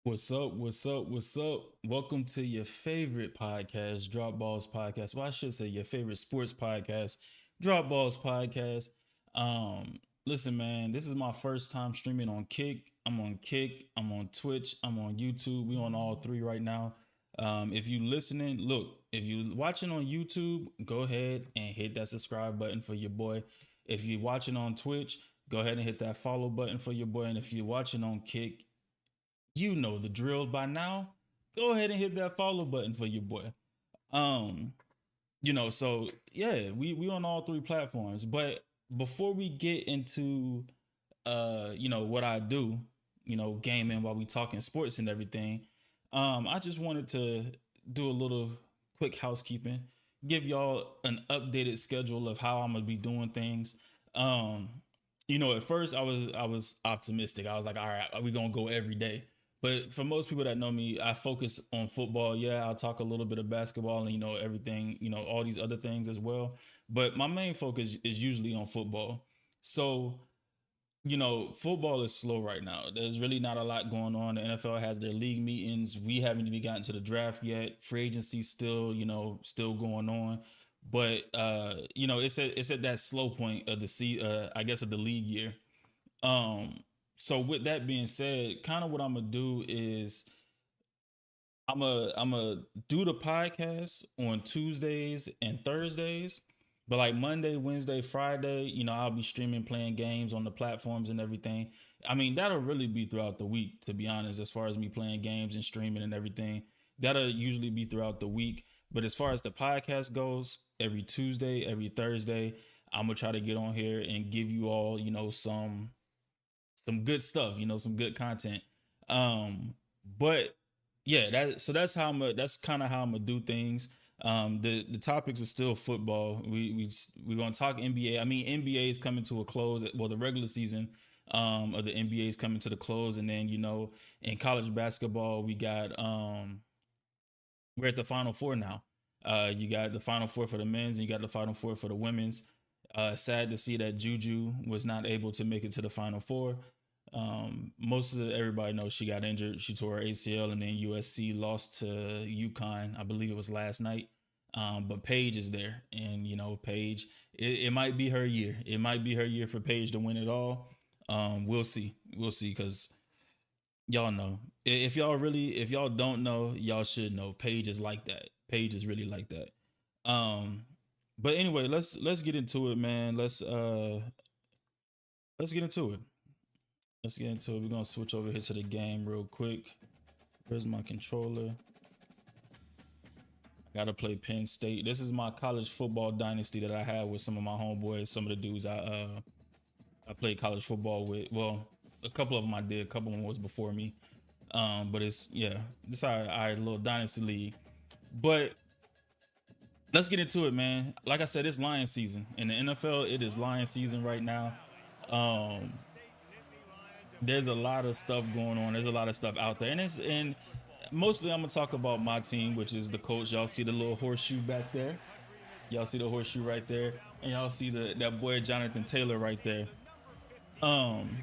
What's up? What's up? What's up? Welcome to your favorite podcast, Drop Balls Podcast. Well, I should say your favorite sports podcast, Drop Balls Podcast. Listen, man, this is my first time streaming on Kick. I'm on Kick. I'm on Twitch. I'm on YouTube. We on all three right now. If you listening, look. If you watching on YouTube, go ahead and hit that subscribe button for your boy. If you're watching on Twitch, go ahead and hit that follow button for your boy. And if you're watching on Kick, you know the drill by now. Go ahead and hit that follow button for your boy. Um, so yeah, we on all three platforms. But before we get into what I do, gaming while we talking sports and everything, I just wanted to do a little quick housekeeping, give y'all an updated schedule of how I'm gonna be doing things. Um, at first I was optimistic. I was like, all right, we gonna go every day. But for most people that know me, I focus on football. Yeah, I'll talk a little bit of basketball and everything, all these other things as well. But my main focus is usually on football. So football is slow right now. There's really not a lot going on. The NFL has their league meetings. We haven't even gotten to the draft yet. Free agency still, still going on. But it's at that slow point of I guess of the league year. Um, so with that being said, kind of what I'm gonna do is I'm a do the podcast on Tuesdays and Thursdays, but like Monday, Wednesday, Friday, I'll be streaming, playing games on the platforms and everything. I mean, that'll really be throughout the week, to be honest. As far as me playing games and streaming and everything, that'll usually be throughout the week. But as far as the podcast goes, every Tuesday, every Thursday, I'm gonna try to get on here and give you all, some good stuff, some good content. But yeah, that's how that's kind of how I'm gonna do things. The topics are still football. We're gonna talk NBA. I mean, NBA is coming to a close. Well, the regular season of the NBA is coming to the close, and then in college basketball, we're at the Final Four now. You got the Final Four for the men's, and you got the Final Four for the women's. Sad to see that Juju was not able to make it to the Final Four. Most of everybody knows she got injured. She tore her ACL, and then USC lost to UConn. I believe it was last night. But Paige is there, and Paige. It might be her year. It might be her year for Paige to win it all. We'll see. We'll see, because y'all know. If y'all don't know, y'all should know. Paige is like that. Paige is really like that. Um, but anyway, let's get into it, man. Let's get into it. Let's get into it. We're gonna switch over here to the game real quick. Where's my controller? I gotta play Penn State. This is my college football dynasty that I had with some of my homeboys, some of the dudes I played college football with. Well, a couple of them I did. A couple of them was before me. But this our little dynasty league. But let's get into it, man. Like I said, it's lion season in the NFL. It is lion season right now. Um, there's a lot of stuff going on. There's a lot of stuff out there, and mostly I'm gonna talk about my team, which is the Colts. Y'all see the little horseshoe back there. Y'all see the horseshoe right there, and y'all see that boy Jonathan Taylor right there. Um,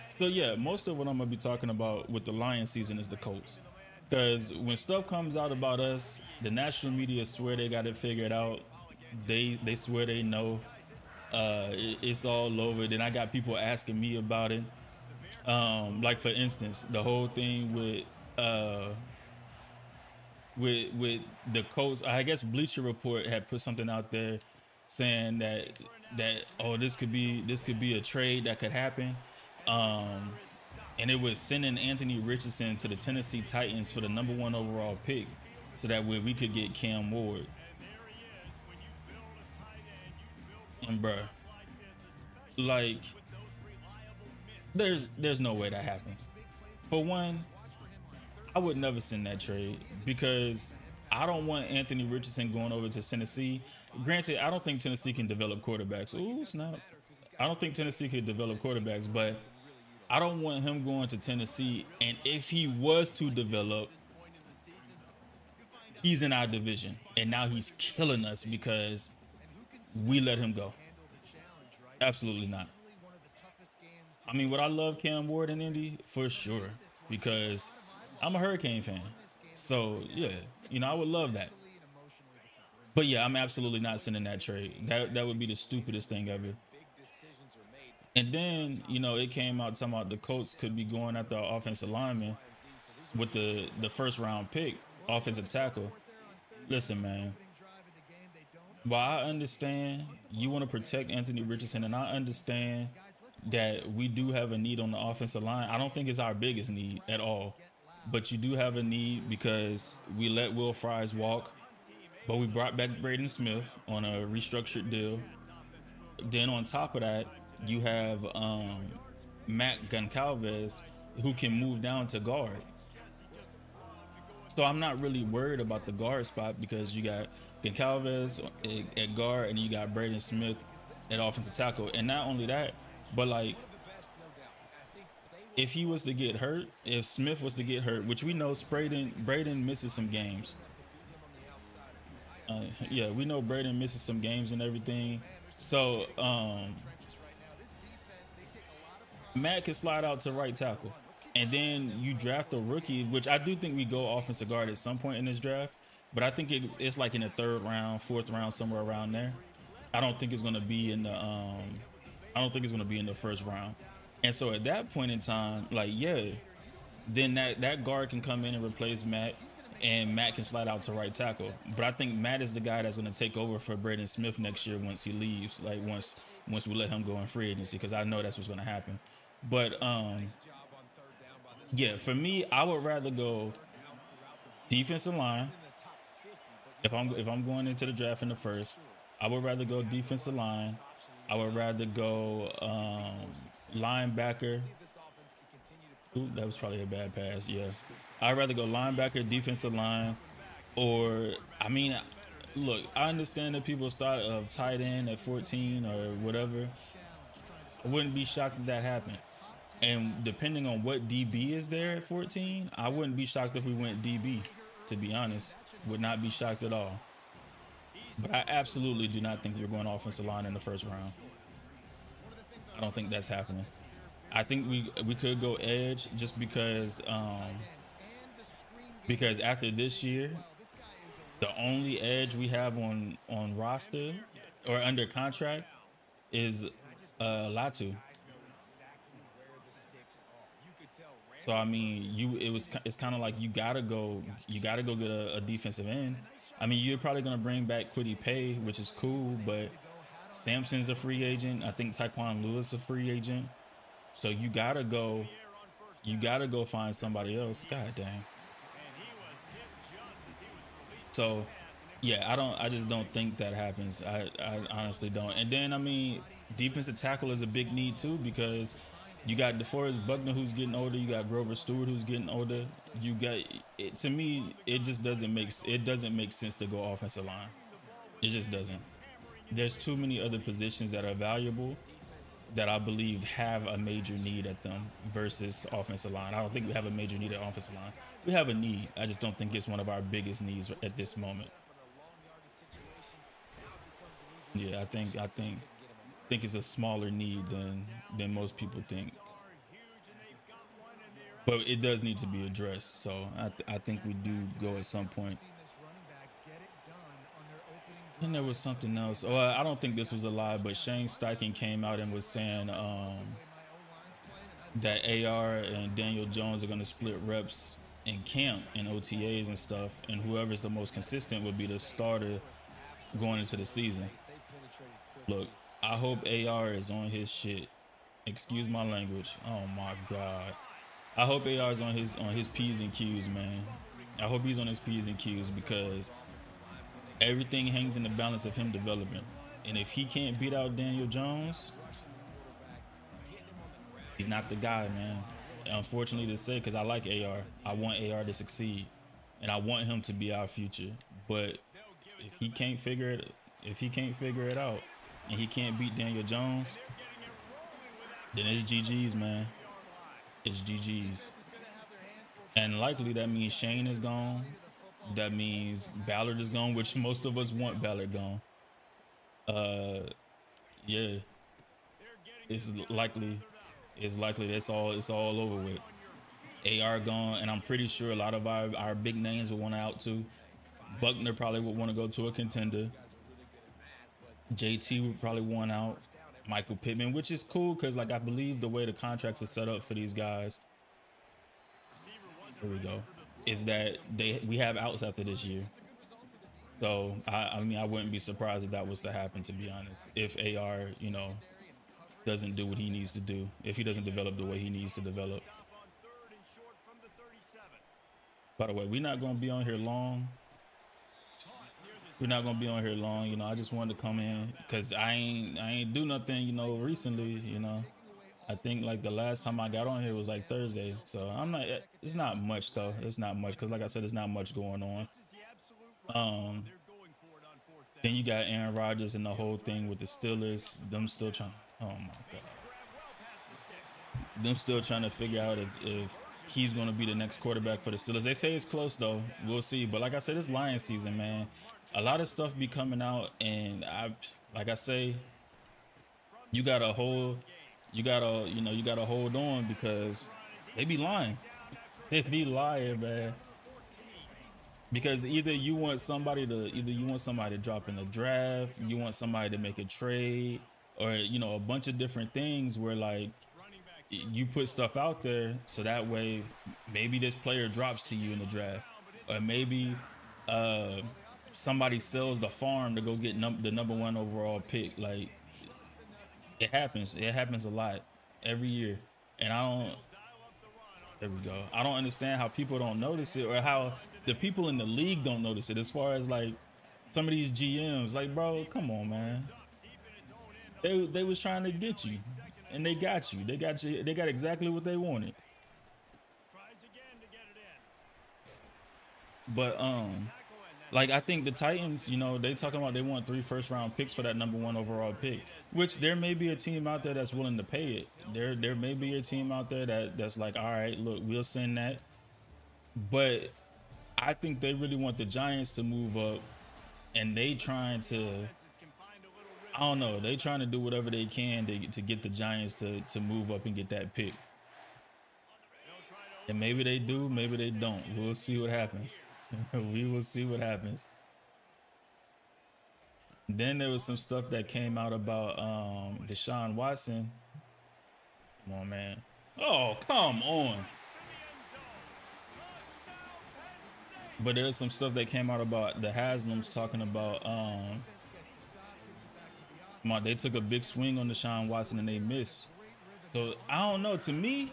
so yeah, most of what I'm gonna be talking about with the Lion season is the Colts, because when stuff comes out about us, the national media swear they got it figured out. They swear they know. It's all over. Then I got people asking me about it. Like for instance, the whole thing uh with the Colts. I guess Bleacher Report had put something out there saying that oh, this could be a trade that could happen. Um, and it was sending Anthony Richardson to the Tennessee Titans for the number one overall pick, so that way we could get Cam Ward. And bruh, like there's no way that happens. For one, I would never send that trade, because I don't want Anthony Richardson going over to Tennessee. Granted, I don't think Tennessee can develop quarterbacks. Ooh, snap. I don't think Tennessee could develop quarterbacks, but I don't want him going to Tennessee. And if he was to develop, he's in our division. And now he's killing us because we let him go. Absolutely not. I mean, would I love Cam Ward in Indy? For sure. because I'm a Hurricane fan. So yeah, I would love that. But yeah, I'm absolutely not sending that trade. That would be the stupidest thing ever. And then, it came out talking about the Colts could be going after the offensive lineman with the first round pick, offensive tackle. Listen, man, while I understand you want to protect Anthony Richardson, and I understand that we do have a need on the offensive line, I don't think it's our biggest need at all. But you do have a need because we let Will Fries walk, but we brought back Braden Smith on a restructured deal. Then on top of that, you have Matt Goncalves, who can move down to guard. So I'm not really worried about the guard spot because you got Goncalves at guard and you got Braden Smith at offensive tackle. And not only that, but like if he was to get hurt, if Smith was to get hurt, which we know Braden misses some games. Yeah, we know Braden misses some games and everything. So Matt can slide out to right tackle. And then you draft a rookie, which I do think we go offensive guard at some point in this draft, but I think it's like in the third round, fourth round, somewhere around there. I don't think it's gonna be in the I don't think it's gonna be in the first round. And so at that point in time, like yeah, then that guard can come in and replace Matt, and Matt can slide out to right tackle. But I think Matt is the guy that's going to take over for Braden Smith next year once he leaves. Like once we let him go in free agency, because I know that's what's going to happen. But yeah, for me, I would rather go defensive line. If I'm going into the draft in the first, I would rather go defensive line. I would rather go linebacker. Ooh, that was probably a bad pass. Yeah, I'd rather go linebacker, defensive line, or I mean, look, I understand that people start of tight end at 14 or whatever. I wouldn't be shocked if that happened. And depending on what DB is there at 14, I wouldn't be shocked if we went DB. To be honest, would not be shocked at all. But I absolutely do not think we're going offensive line in the first round. I don't think that's happening. I think we could go edge just because after this year, the only edge we have on roster or under contract is Latu. So I mean, it's kind of like you gotta go get a defensive end. I mean, you're probably gonna bring back Kwity Paye, which is cool, but Sampson's a free agent. I think Tyquan Lewis a free agent. So you gotta go find somebody else. God dang. So yeah, I just don't think that happens. I honestly don't. And then I mean, defensive tackle is a big need too, because you got DeForest Buckner who's getting older. You got Grover Stewart who's getting older. You got it. To me, it just doesn't make sense to go offensive line. It just doesn't. There's too many other positions that are valuable that I believe have a major need at them versus offensive line. I don't think we have a major need at offensive line. We have a need. I just don't think it's one of our biggest needs at this moment. Yeah, I think it's a smaller need than most people think. But it does need to be addressed. So I think we do go at some point. And there was something else. Oh, I don't think this was a lie, but Shane Steichen came out and was saying that AR and Daniel Jones are going to split reps in camp and OTAs and stuff, and whoever's the most consistent would be the starter going into the season. Look, I hope AR is on his shit. Excuse my language. Oh my God. I hope AR is on his P's and Q's, man. I hope he's on his P's and Q's, because everything hangs in the balance of him developing. And if he can't beat out Daniel Jones, he's not the guy, man. Unfortunately to say, because I like AR. I want AR to succeed, and I want him to be our future. But if he can't figure it out, and he can't beat Daniel Jones, then it's GG's, man. It's GG's. And likely that means Shane is gone. That means Ballard is gone, which most of us want Ballard gone. Yeah. It's likely it's all over with. AR gone, and I'm pretty sure a lot of our big names will want out too. Buckner probably would want to go to a contender. JT would probably want out. Michael Pittman, which is cool because like I believe the way the contracts are set up for these guys, here we go, is that we have outs after this year. So I mean I wouldn't be surprised if that was to happen, to be honest. If AR, doesn't do what he needs to do, if he doesn't develop the way he needs to develop. By the way, we're not gonna be on here long. I just wanted to come in because I ain't do nothing, recently, I think like the last time I got on here was like Thursday. So it's not much though. It's not much because like I said, there's not much going on. Then you got Aaron Rodgers and the whole thing with the Steelers. Them still trying, oh my God. Them still trying to figure out if he's going to be the next quarterback for the Steelers. They say it's close though. We'll see. But like I said, it's Lions season, man. A lot of stuff be coming out, and like I say, you gotta hold on because they be lying. They be lying, man. Because either you want somebody to drop in the draft, you want somebody to make a trade, or a bunch of different things where like you put stuff out there so that way maybe this player drops to you in the draft, or maybe somebody sells the farm to go get the number 1 overall pick. Like it happens a lot every year, and there we go. I don't understand how people don't notice it, or how the people in the league don't notice it. As far as like some of these GMs, like, bro, come on, man. They was trying to get you, and they got you. They got exactly what they wanted. But like I think the Titans, they talking about they want 3 first-round picks for that number 1 overall pick, which there may be a team out there that's willing to pay it. There may be a team out there that's like, all right, look, we'll send that. But I think they really want the Giants to move up, and they trying to, I don't know, they trying to do whatever they can to get the Giants to move up and get that pick. And maybe they do, maybe they don't. We'll see what happens. We will see what happens. Then there was some stuff that came out about Deshaun Watson. Come on, man. Oh, come on. But there's some stuff that came out about the Haslams talking about they took a big swing on Deshaun Watson and they missed. So I don't know. To me,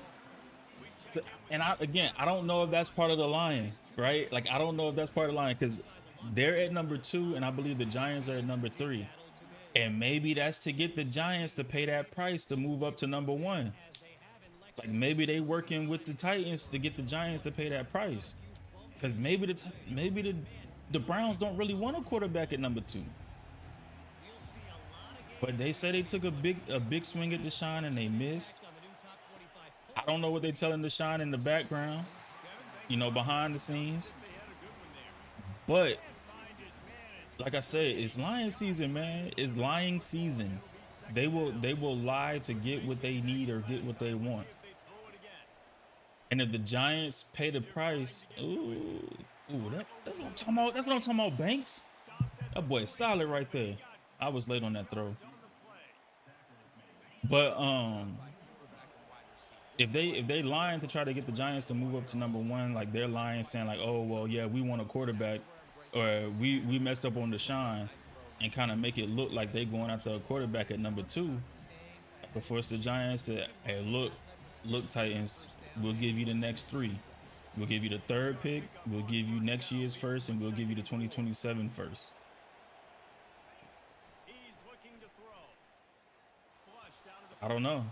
and I don't know if that's part of the line, right? Like I don't know if that's part of the line because they're at number 2, and I believe the Giants are at number 3, and maybe that's to get the Giants to pay that price to move up to number 1. Like maybe they working with the Titans to get the Giants to pay that price, because maybe the Browns don't really want a quarterback at number 2. But they say they took a big swing at Deshaun and they missed. I don't know what they're telling Deshaun in the background, behind the scenes. But like I said, it's lying season, man. It's lying season. They will lie to get what they need or get what they want. And if the Giants pay the price, that's what I'm talking about. That's what I'm talking about, Banks. That boy is solid right there. I was late on that throw. But if they lying to try to get the Giants to move up to number 1, like they're lying, saying like, oh well, yeah, we want a quarterback, or we messed up on Deshaun, and kind of make it look like they going after a quarterback at number 2, but force the Giants to, hey, look, Titans, we'll give you the next 3. We'll give you the 3rd pick. We'll give you next year's first, and we'll give you the 2027 first. I don't know.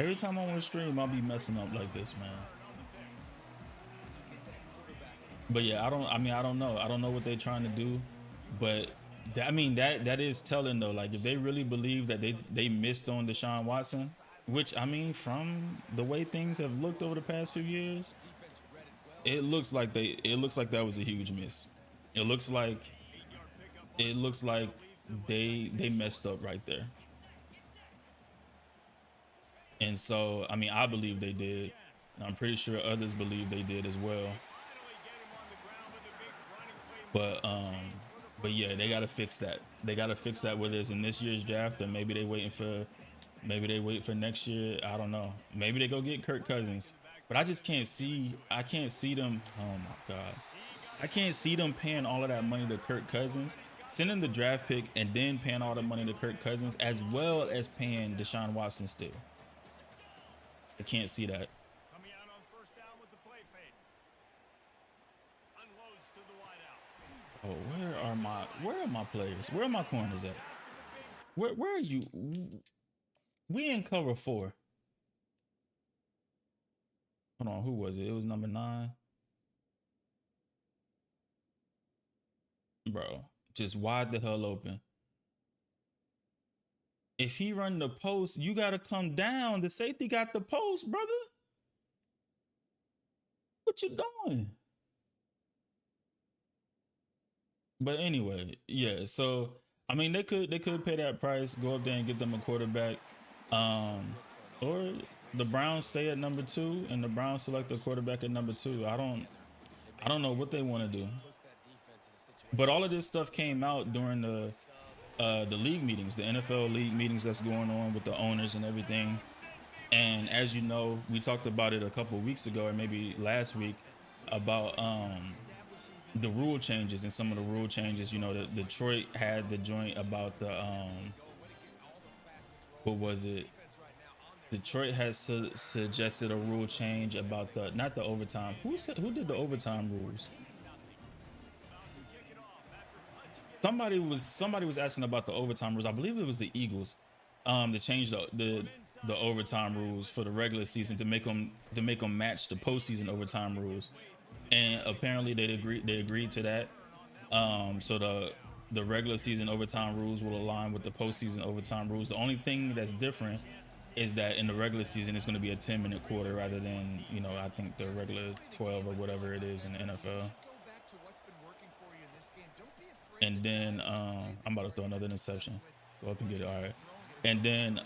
Every time I'm on the stream, I'll be messing up like this, man. But yeah, I don't know. I don't know what they're trying to do, but that is telling though. Like if they really believe that they missed on Deshaun Watson, which from the way things have looked over the past few years, it looks like that was a huge miss. It looks like they messed up right there. And so, I mean, I believe they did. And I'm pretty sure others believe they did as well. But yeah, they gotta fix that. They gotta fix that, whether it's in this year's draft or maybe they wait for next year. I don't know. Maybe they go get Kirk Cousins. But I can't see them. Oh my God. I can't see them paying all of that money to Kirk Cousins, sending the draft pick, and then paying all the money to Kirk Cousins, as well as paying Deshaun Watson still. I can't see that. Oh, where are my players? Where are my corners at? Where are you? We in cover 4. Hold on, who was it? It was number 9. Bro, just wide the hell open. If he run the post, you gotta come down. The safety got the post, brother. What you doing? But anyway, yeah. So I mean, they could pay that price, go up there and get them a quarterback, um, or the Browns stay at number 2 and the Browns select a quarterback at number 2. I don't know what they want to do. But all of this stuff came out during the league meetings, the NFL league meetings that's going on with the owners and everything. And as you know, we talked about it a couple of weeks ago, or maybe last week, about the rule changes and some of the rule changes. You know, the Detroit had the joint about the what was it? Detroit has suggested a rule change about the not the overtime. Who did the overtime rules? Somebody was asking about the overtime rules. I believe it was the Eagles. To change the overtime rules for the regular season to make them match the postseason overtime rules, and apparently they agreed to that. So the regular season overtime rules will align with the postseason overtime rules. The only thing that's different is that in the regular season it's going to be a 10-minute quarter rather than, you know, I think the regular 12 or whatever it is in the NFL. And then I'm about to throw another interception. Go up and get it. All right. And then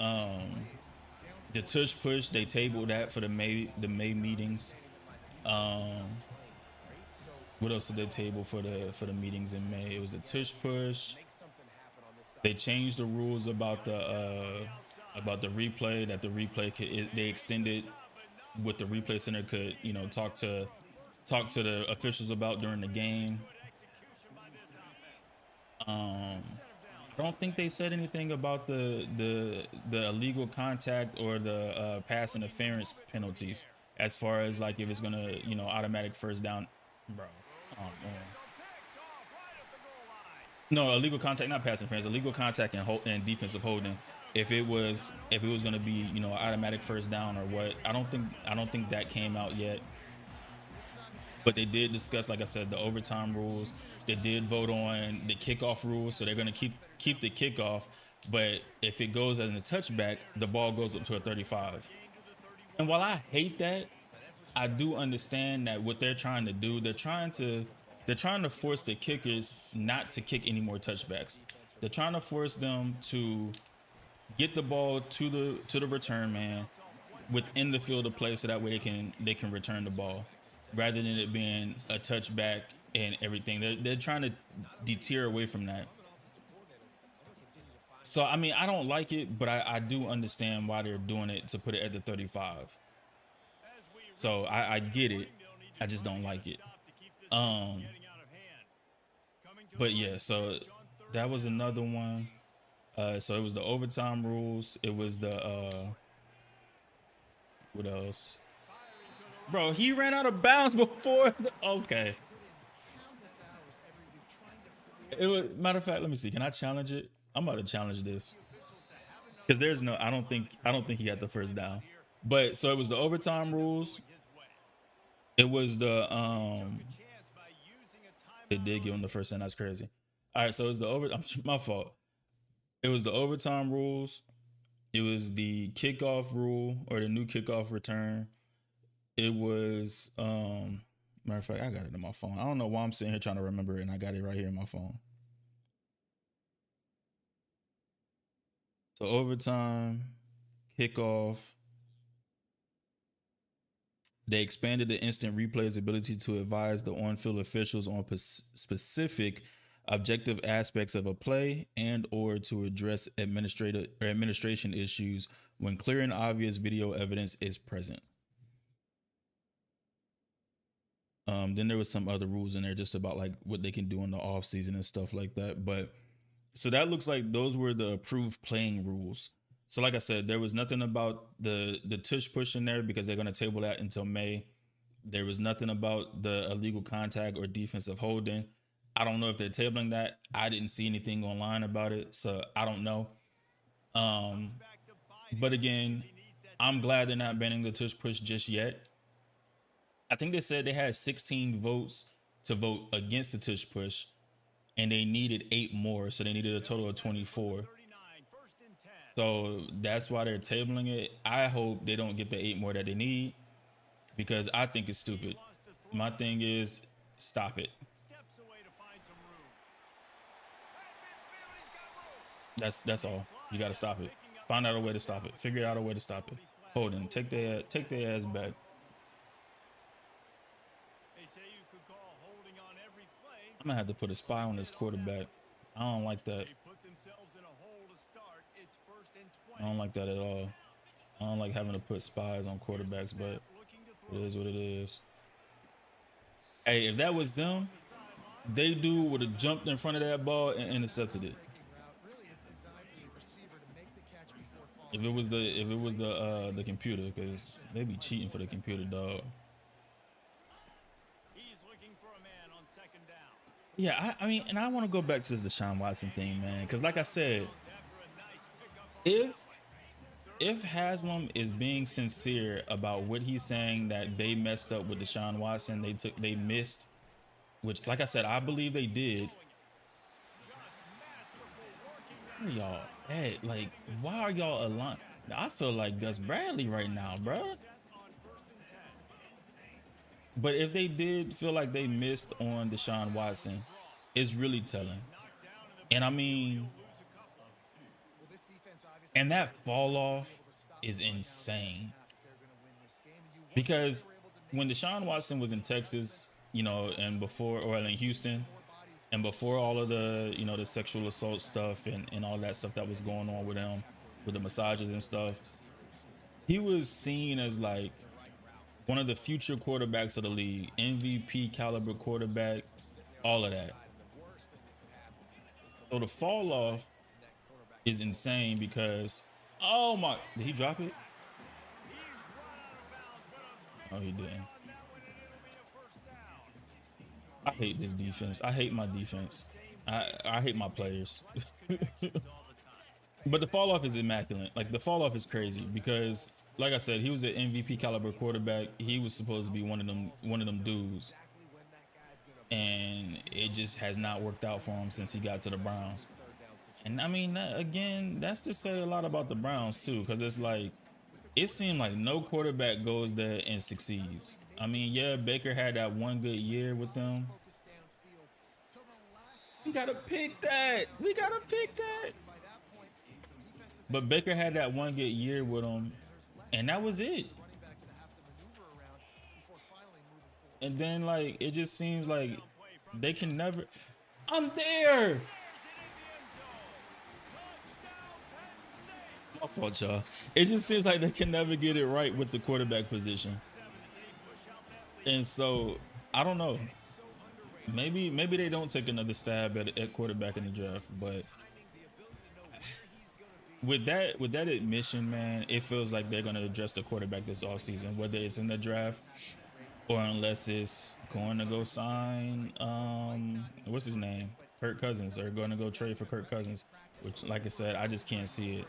the tush push, they tabled that for the May meetings. What else did they table for the meetings in May? It was the tush push. They changed the rules about the replay, that the replay they extended what the replay center could, you know, talk to the officials about during the game. I don't think they said anything about the illegal contact or the pass interference penalties, as far as like if it's gonna, you know, automatic first down, bro. Oh man. No, illegal contact, not pass interference, illegal contact and defensive holding. If it was gonna be, you know, automatic first down or what, I don't think that came out yet. But they did discuss, like I said, the overtime rules. They did vote on the kickoff rules, so they're going to keep the kickoff. But if it goes as a touchback, the ball goes up to a 35. And while I hate that, I do understand that what they're trying to do, they're trying to force the kickers not to kick any more touchbacks. They're trying to force them to get the ball to the return man within the field of play, so that way they can return the ball, rather than it being a touchback and everything. They're trying to deter away from that. So I mean, I don't like it, but I do understand why they're doing it, to put it at the 35. So I get it. I just don't like it. But yeah, so that was another one. So it was the overtime rules. It was the what else? Bro, he ran out of bounds before. Okay. It was, matter of fact, let me see. Can I challenge it? I'm about to challenge this because there's no. I don't think he got the first down. But so it was the overtime rules. It was the They did give him the first down. That's crazy. All right, so it's the my fault. It was the overtime rules. It was the kickoff rule, or the new kickoff return. It was matter of fact, I got it in my phone. I don't know why I'm sitting here trying to remember it, and I got it right here in my phone. So overtime, kickoff, They expanded the instant replay's ability to advise the on-field officials on specific objective aspects of a play and or to address administrative or administration issues when clear and obvious video evidence is present. Then there was some other rules in there just about like what they can do in the off season and stuff like that. But so that looks like those were the approved playing rules. So like I said, there was nothing about the tush push in there because they're going to table that until May. There was nothing about the illegal contact or defensive holding. I don't know if they're tabling that. I didn't see anything online about it, so I don't know. But again, I'm glad they're not banning the tush push just yet. I think they said they had 16 votes to vote against the tush push, and they needed 8 more, so they needed a total of 24. So that's why they're tabling it. I hope they don't get the 8 more that they need because I think it's stupid. My thing is, stop it. That's all. You got to stop it. Find out a way to stop it. Figure out a way to stop it. Holding, take their ass back. I'm gonna have to put a spy on this quarterback. I don't like that. I don't like that at all. I don't like having to put spies on quarterbacks, but it is what it is. Hey, if that was them, they would have jumped in front of that ball and intercepted it. If it was the computer, because they be cheating for the computer, dog. Yeah, I mean, and I want to go back to this Deshaun Watson thing, man, because like I said, if Haslam is being sincere about what he's saying that they messed up with Deshaun Watson, they missed, which like I said, I believe they did. Where y'all at? Like, why are y'all aligned? I feel like Gus Bradley right now, bro. But if they did feel like they missed on Deshaun Watson, it's really telling. And I mean, and that fall off is insane. Because when Deshaun Watson was in Texas, you know, and before, or in Houston, and before all of the, you know, the sexual assault stuff and all that stuff that was going on with him, with the massages and stuff, he was seen as like one of the future quarterbacks of the league, MVP caliber quarterback, all of that. So the fall off is insane because, oh my, did he drop it? Oh, he didn't. I hate this defense. I hate my defense. I hate my players. But the fall off is immaculate. Like the fall off is crazy because, like I said, he was an MVP caliber quarterback. He was supposed to be one of them dudes, and it just has not worked out for him since he got to the Browns. And I mean, again, that's to say a lot about the Browns too, because it's like it seemed like no quarterback goes there and succeeds. I mean, yeah, Baker had that one good year with them. We gotta pick that. We gotta pick that. But Baker had that one good year with him, and that was it. And then, like, it just seems like they can never. I'm there. My fault, y'all. It just seems like they can never get it right with the quarterback position. And so, I don't know. Maybe they don't take another stab at quarterback in the draft, but with that admission, man, it feels like they're going to address the quarterback this offseason, whether it's in the draft or unless it's going to go sign what's his name, Kirk Cousins, or going to go trade for Kirk Cousins, which, like I said, I just can't see it.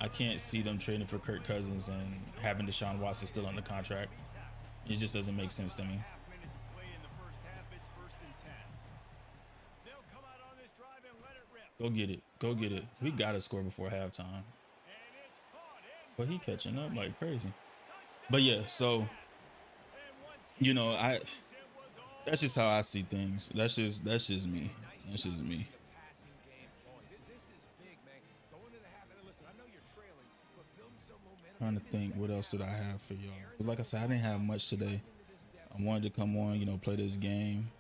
I can't see them trading for Kirk Cousins and having Deshaun Watson still under contract. It just doesn't make sense to me. Go get it. Go get it. We got to score before halftime. But he catching up like crazy. But yeah, so, you know, that's just how I see things. That's just me. That's just me. Trying to think, what else did I have for y'all? 'Cause like I said, I didn't have much today. I wanted to come on, you know, play this game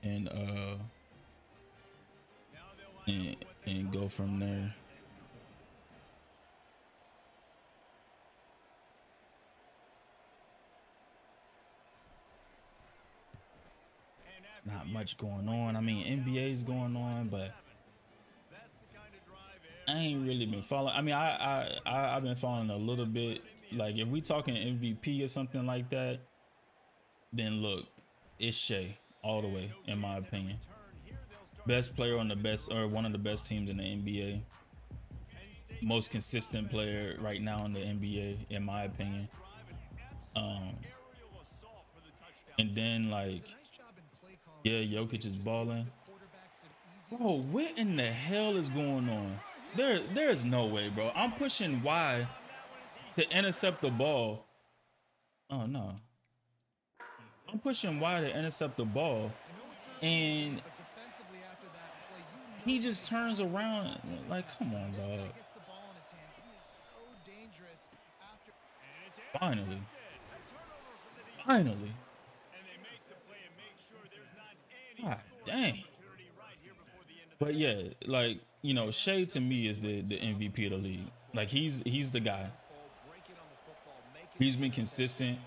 and and go from there. It's not much going on. I mean, NBA is going on, but I ain't really been following. I mean, I've been following a little bit. Like if we talking MVP or something like that, then look, it's Shea all the way, in my opinion. Best player on the best, or one of the best teams in the NBA. Most consistent player right now in the NBA, in my opinion. And then like, yeah, Jokic is balling. Bro, what in the hell is going on? There's no way, bro. I'm pushing Y to intercept the ball. Oh no. I'm pushing Y to intercept the ball, and he just turns around like, come on, dog. Finally. God dang. But yeah, like, you know, Shea to me is the MVP of the league. Like he's the guy. He's been consistent.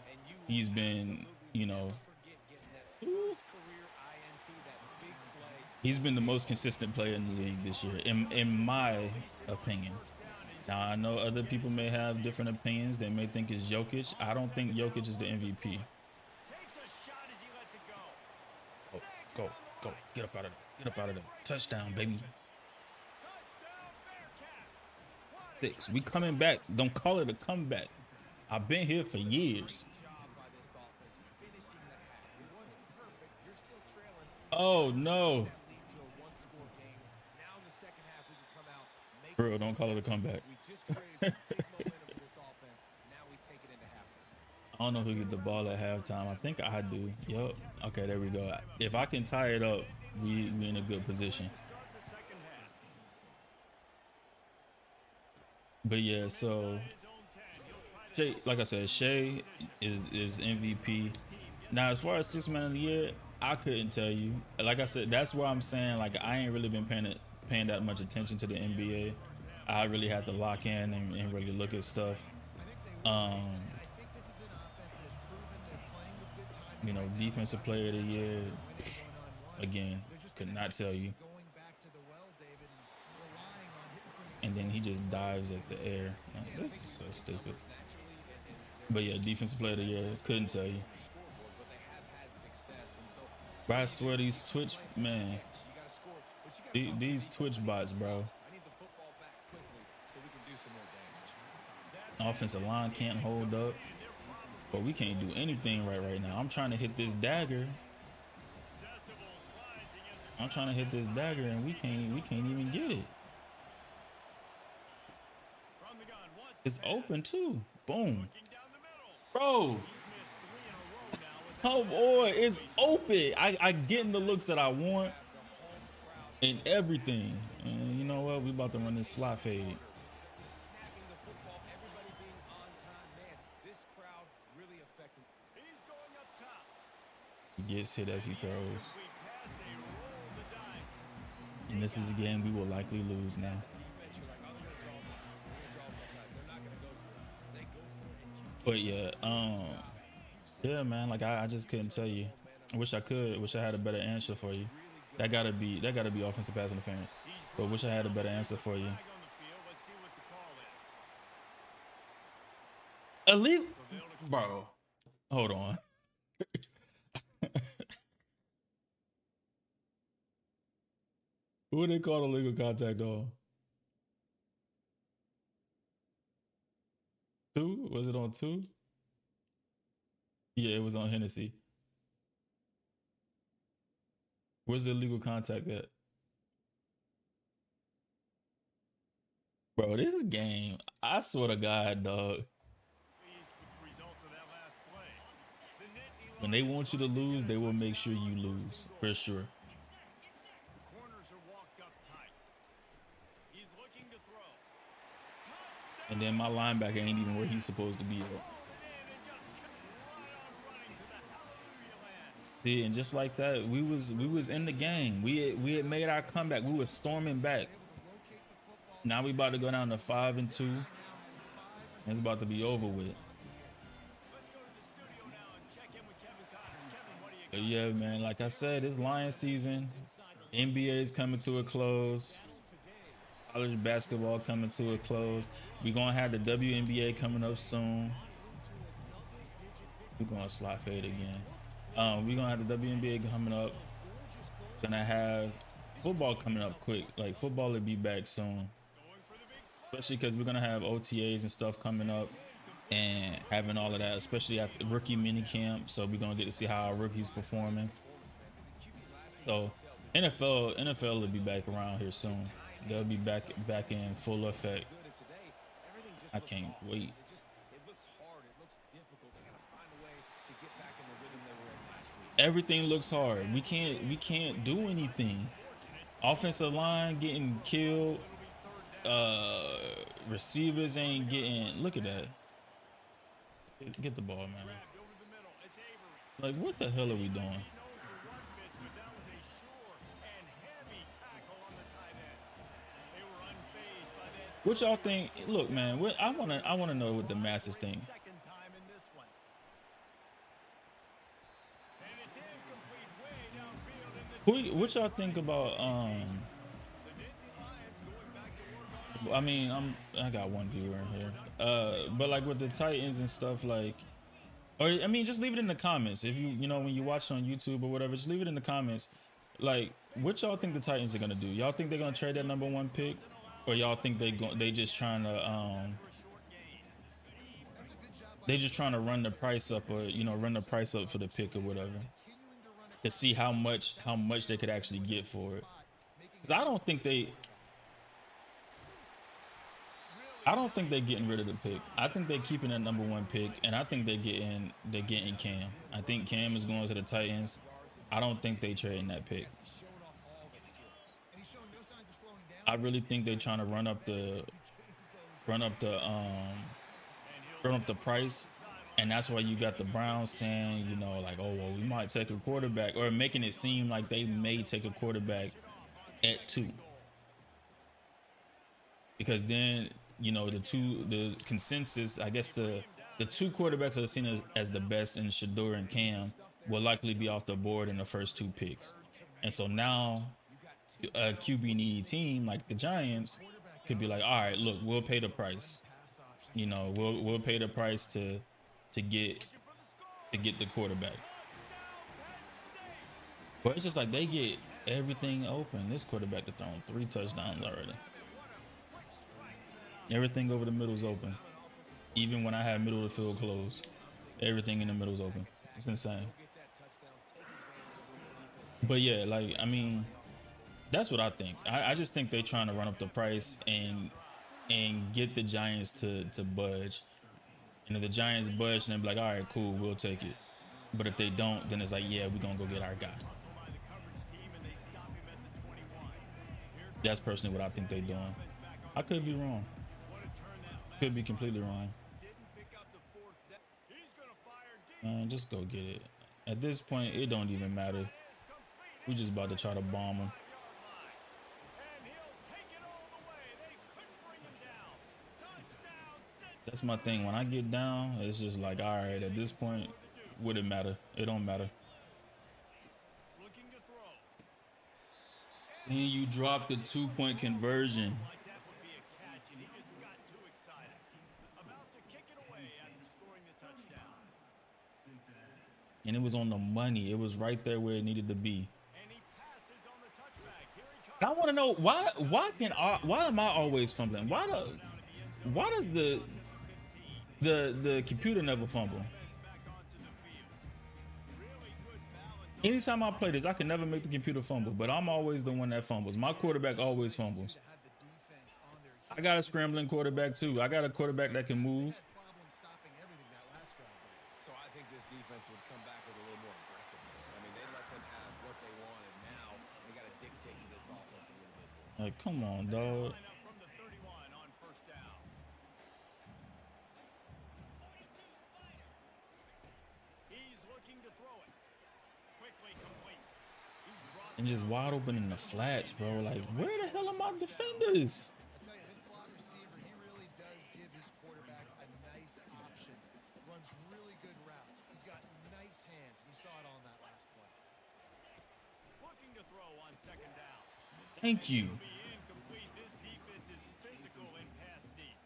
He's been, you know, he's been the most consistent player in the league this year, in my opinion. Now I know other people may have different opinions. They may think it's Jokic. I don't think Jokic is the MVP. Go, get up out of there. Get up out of there. Touchdown, baby. 6. We coming back. Don't call it a comeback. I've been here for years. Oh no. Bro, don't call it a comeback. I don't know who gets the ball at halftime. I think I do. Yup. Okay, there we go. If I can tie it up, we in a good position. But yeah, so Shea, like I said, Shea is MVP. Now, as far as 6th man of the year, I couldn't tell you. Like I said, that's where I'm saying, like, I ain't really been paying that much attention to the NBA. I really had to lock in and really look at stuff. You know, defensive player of the year, again, could not tell you. And then he just dives at the air. Like, this is so stupid. But yeah, defensive player of the year, couldn't tell you. But I swear these Twitch, man, these Twitch bots, bro. Offensive line can't hold up, but we can't do anything right now. I'm trying to hit this dagger. And we can't even get it. It's open too. Boom. Bro. Oh boy, it's open. I getting the looks that I want and everything. And you know what? We about to run this slot fade. He gets hit as he throws. And this is a game we will likely lose now. But yeah, yeah, man, like I just couldn't tell you. I wish I could. Wish I had a better answer for you. That gotta be offensive pass interference. But wish I had a better answer for you. Illegal, bro. Hold on. Who they call illegal contact on? 2? Was it on 2? Yeah, it was on Hennessy. Where's the illegal contact at? Bro, this game, I swear to God, dog. When they want you to lose, they will make sure you lose, for sure. And then my linebacker ain't even where he's supposed to be at. See, and just like that, we was in the game. We had made our comeback. We was storming back. Now we about to go down to 5-2. And it's about to be over with. But yeah, man, like I said, it's Lion season. NBA is coming to a close. College basketball coming to a close. We're gonna have the WNBA coming up soon. We're gonna slot fade again. We're gonna have the WNBA coming up. Gonna have football coming up quick. Like football will be back soon. Especially because we're gonna have OTAs and stuff coming up and having all of that, especially at the rookie mini camp. So we're gonna get to see how our rookies performing. So NFL will be back around here soon. They'll be back in full effect. I can't wait. Everything looks hard. We can't do anything. Offensive line getting killed. Receivers ain't getting. Look at that. Get the ball, man. Like, what the hell are we doing? What y'all think? Look, man. I wanna know what the masses think. What y'all think about I mean, I got one viewer in here. But like with the Titans and stuff, like, or I mean, just leave it in the comments if you know when you watch on YouTube or whatever. Just leave it in the comments. Like, what y'all think the Titans are gonna do? Y'all think they're gonna trade that #1 pick, or y'all think they just trying to they just trying to run the price up, or run the price up for the pick or whatever, to see how much they could actually get for it? 'Cause I don't think they're getting rid of the pick. I think they're keeping that #1 pick, and I think they're getting Cam. I think Cam is going to the Titans. I don't think they trading that pick. I really think they're trying to run up the price, and that's why you got the Browns saying, like, oh well, we might take a quarterback, or making it seem like they may take a quarterback at 2, because then the consensus, I guess the 2 quarterbacks that are seen as the best in Shedeur and Cam will likely be off the board in the first 2 picks. And so now a QB needy team like the Giants could be like, all right, look, we'll pay the price. We'll pay the price to get the quarterback. But it's just like they get everything open. This quarterback has thrown 3 touchdowns already. Everything over the middle is open. Even when I have middle of the field closed, everything in the middle is open. It's insane. But yeah, like, I mean, that's what I think. I just think they're trying to run up the price and get the Giants to budge. And if the Giants budge, then be like, all right, cool, we'll take it. But if they don't, then it's like, yeah, we're gonna go get our guy. That's personally what I think they're doing. I could be wrong. Could be completely wrong. Man, just go get it. At this point, it don't even matter. We just about to try to bomb them. That's my thing. When I get down, it's just like, all right, at this point, would it matter? It don't matter. Then you drop the 2-point conversion. And it was on the money. It was right there where it needed to be. And I want to know why am I always fumbling? Why does the computer never fumble? Anytime I play this, I can never make the computer fumble, but I'm always the one that fumbles. My quarterback always fumbles. I got a scrambling quarterback too. I got a quarterback that can move. So I think this defense would come back with a little more aggressiveness. I mean, they let them have what they wanted. Now they got to dictate to this offense a little bit more. Like, come on, dog. and just wide open in the flats, bro. Like, where the hell are my defenders? I tell you, this slot receiver, he really does give his quarterback a nice option. Runs really good routes. He's got nice hands. You saw it on that last play. Looking to throw on second down. Thank you. Be incomplete. This defense is physical and pass deep.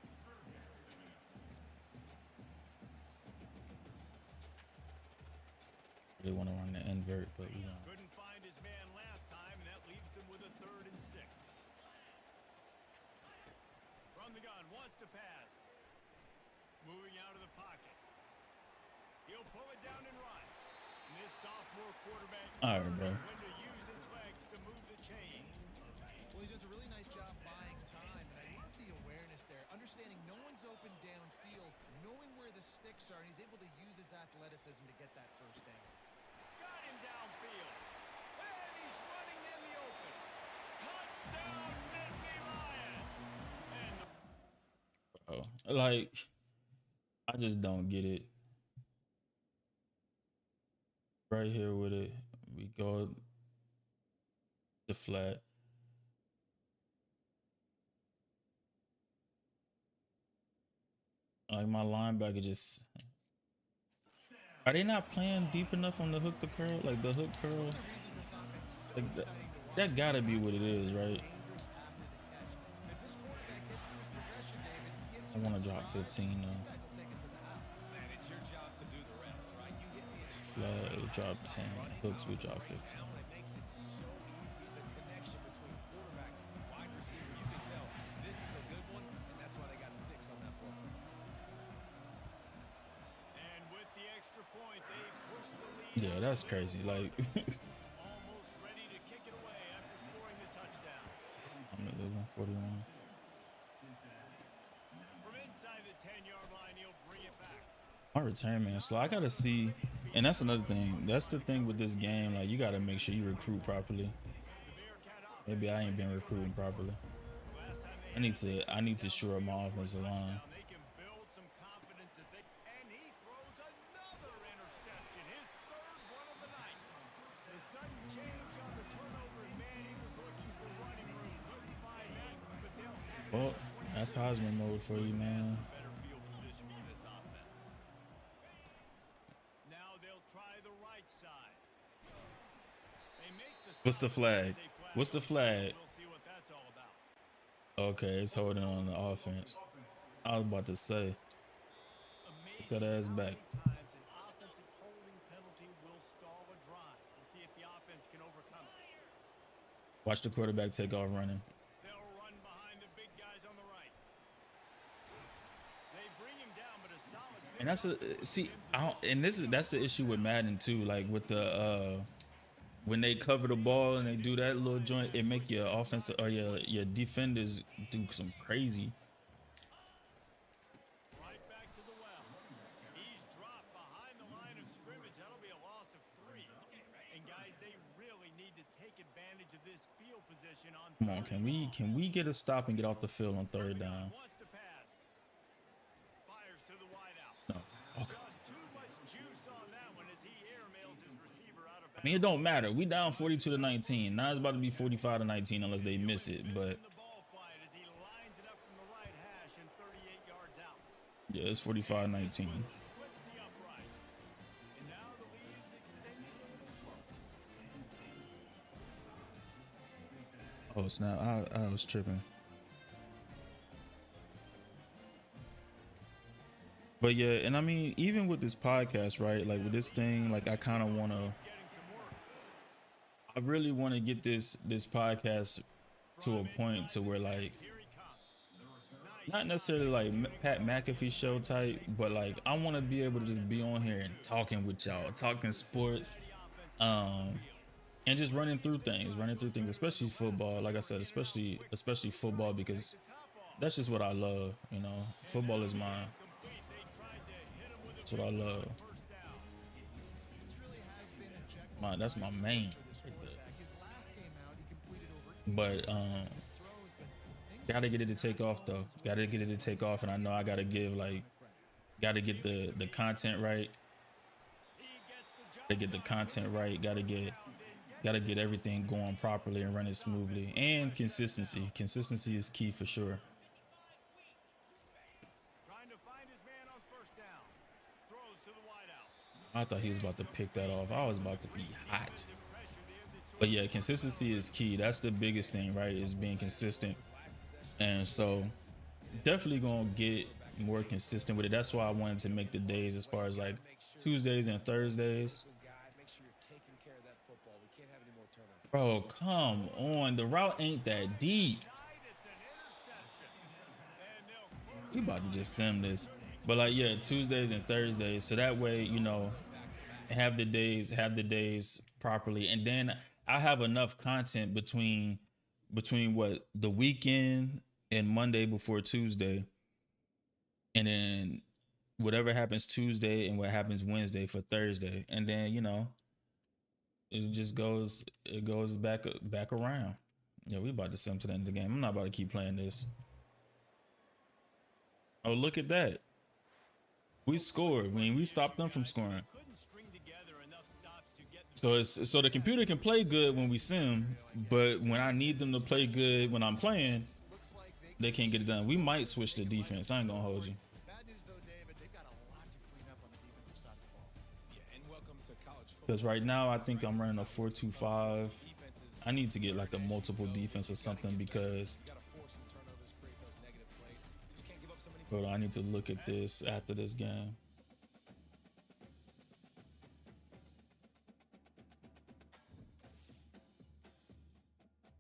They want to run the invert, but we don't. Couldn't find his man last time, and that leaves him with a 3rd and 6. From the gun, wants to pass. Moving out of the pocket. He'll pull it down and run. And this sophomore quarterback All right, bro. when to use his legs to move the chains. Well, he does a really nice job buying time, and I love the awareness there. Understanding no one's open downfield, knowing where the sticks are, and he's able to use his athleticism to get that first down. Got him downfield. And he's running in the open. Touchdown, Nittany Lions. And the Oh, like, I just don't get it. Right here with it, we go the flat. Like, my linebacker just. Are they not playing deep enough on the hook to curl? Like the hook curl? One of the reasons this offense is so Like that, exciting to watch that gotta be what it is, right? dangerous after the catch. If this quarterback gets through his progression, David, he gets I you want to in drop stride. 15 now. These guys will take it to the house. man, it's your job to do the rest, right? You hit me a Flag, we drop 10. Hooks, we drop 15. now, and it makes it so easy. The connection between quarterback and wide receiver, you can tell this is a good one, and that's why they got 6 on that play. And with the extra point, they push the lead. Yeah, that's crazy. Like, Almost ready to kick it away after scoring the touchdown. I'm at 141. From inside the 10-yard line, he'll bring it back. My return man slow. I gotta see, and that's another thing. That's the thing with this game. Like, you gotta make sure you recruit properly. The Bearcat offense. Maybe I ain't been recruiting properly. Last time they I need to shore up my offensive line. they can build some confidence that they, and he throws another interception, his 3rd one of the night. The sudden change on the turnover, and man, he was looking for running room. Couldn't find that, but they'll have Well, that's Heisman mode for you, man. better field position for this offense. Now they'll try the right side. They make the What's the stop. flag? It's a flag. What's the flag? We'll see what that's all about. Okay, it's holding on the offense. I was about to say, Amazing that ass how back. many times an offensive holding penalty will stall a drive. We'll see if the offense can overcome it. watch the quarterback take off running. They'll run behind the big guys on the right. They bring him down, but a solid. And that's that's the issue with Madden too. Like with the when they cover the ball and they do that little joint, it make your offensive or your defenders do some crazy. Right back to the well. He's dropped behind the line of scrimmage. That'll be a loss of 3. And guys, they really need to take advantage of this field position on. Come on, can we get a stop and get off the field on 3rd down? Wants to pass. Fires to the wideout. No. Okay. Just too much juice on that one as he airmails his receiver out of I mean, it don't matter. We down 42-19. Now it's about to be 45-19 unless they miss it. But the ball flight as he lines it up from the right hash and 38 yards out. yeah, it's 45-19. Splits the uprights. And now the lead's extended a little further. Oh snap! I was tripping. But yeah, and I mean, even with this podcast, right? Like with this thing, like I kind of want to. Getting some work. I really want to get this podcast to a point to where like Here he comes. not necessarily like Pat McAfee show type, but like I want to be able to just be on here and talking with y'all, talking sports, and just running through things, especially football. Like I said, especially football because that's just what I love. You know, football is mine. That's what I love. This really has been a Jekyll That's my main. for this quarterback. His last game out, he completed over But throws, but things gotta get it to take off though. Gotta get it to take off, and I know I gotta gotta get the content right. Gotta get the content right. Gotta get Gotta get everything going properly and running smoothly. And consistency. Consistency is key for sure. Trying to find his man on first down. Throws to the wideout. I thought he was about to pick that off. I was about to be hot. But yeah, consistency is key. That's the biggest thing, right? Is being consistent. And so definitely gonna get more consistent with it. That's why I wanted to make the days as far as like Tuesdays and Thursdays. Bro, come on. The route ain't that deep. We about to just sim this. But like, yeah, Tuesdays and Thursdays. So that way, you know, have the days properly. And then I have enough content between what the weekend and Monday before Tuesday. And then whatever happens Tuesday and what happens Wednesday for Thursday. And then, you know, it goes back around. Yeah, we about to sim to the end of the game. I'm not about to keep playing this. Oh, look at that. We scored. I mean, we stopped them from scoring. So the computer can play good when we sim, but when I need them to play good when I'm playing, they can't get it done. We might switch the defense. I ain't gonna hold you. Bad news though, David, they've got a lot to clean up on the defensive side of the ball. Yeah, and welcome to college football. Because right now I think I'm running a 4-2-5. I need to get like a multiple defense or something because You gotta force some turnovers, create those negative plays. Just can't give up so many. hold on, I need to look at this after this game.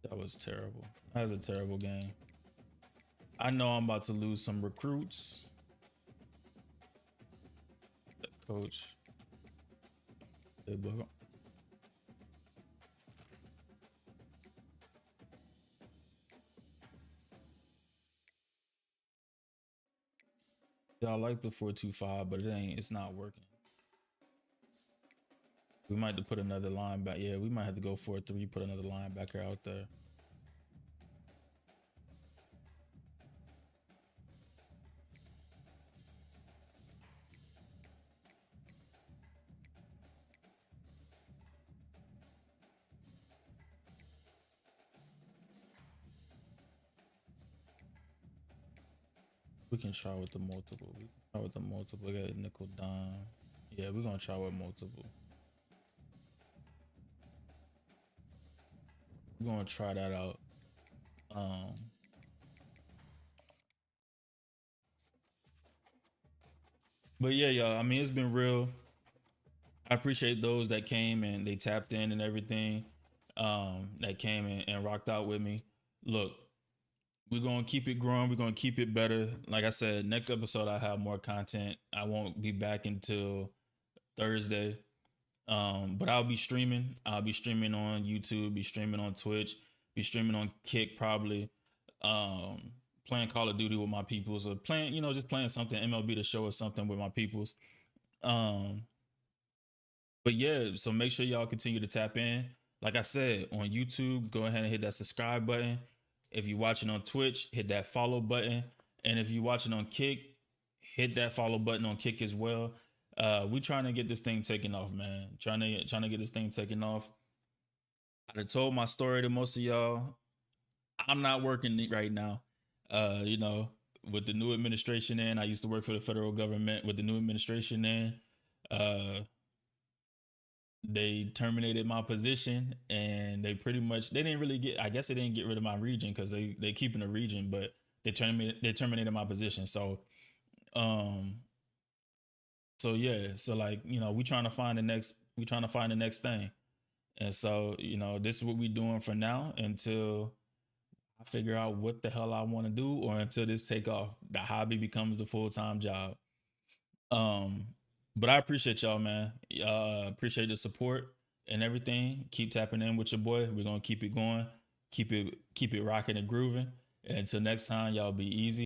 That was terrible. That was a terrible game. I know I'm about to lose some recruits. Coach. Hey, bro. Yeah, I like the 4-2-5, but it's not working. We might have to put another linebacker. Yeah, we might have to go 4-3, put another linebacker out there. We can try with the multiple. We can try with the multiple. We got nickel dime. Yeah, we're gonna try with multiple. We're gonna try that out. But yeah, y'all. I mean, it's been real. I appreciate those that came and they tapped in and everything. That came and rocked out with me. Look, we're gonna keep it growing. We're gonna keep it better. Like I said, next episode I have more content. I won't be back until Thursday. But I'll be streaming. I'll be streaming on YouTube, be streaming on Twitch, be streaming on Kick probably. Playing Call of Duty with my peoples, or playing, just playing something, MLB The Show or something with my peoples. But yeah, so make sure y'all continue to tap in. Like I said, on YouTube, go ahead and hit that subscribe button. If you're watching on Twitch, hit that follow button. And if you're watching on Kick, hit that follow button on Kick as well. We trying to get this thing taken off, man. Trying to get this thing taken off. I done told my story to most of y'all. I'm not working right now. With the new administration in, I used to work for the federal government. With the new administration in, they terminated my position, and they didn't really get, I guess they didn't get rid of my region because they keeping the region, but they terminated my position. So yeah, so like, we trying to find the next thing. And so, this is what we doing for now until I figure out what the hell I want to do, or until this take off, the hobby becomes the full-time job. But I appreciate y'all, man. Appreciate the support and everything. Keep tapping in with your boy. We're gonna keep it going, keep it rocking and grooving. And until next time, y'all be easy.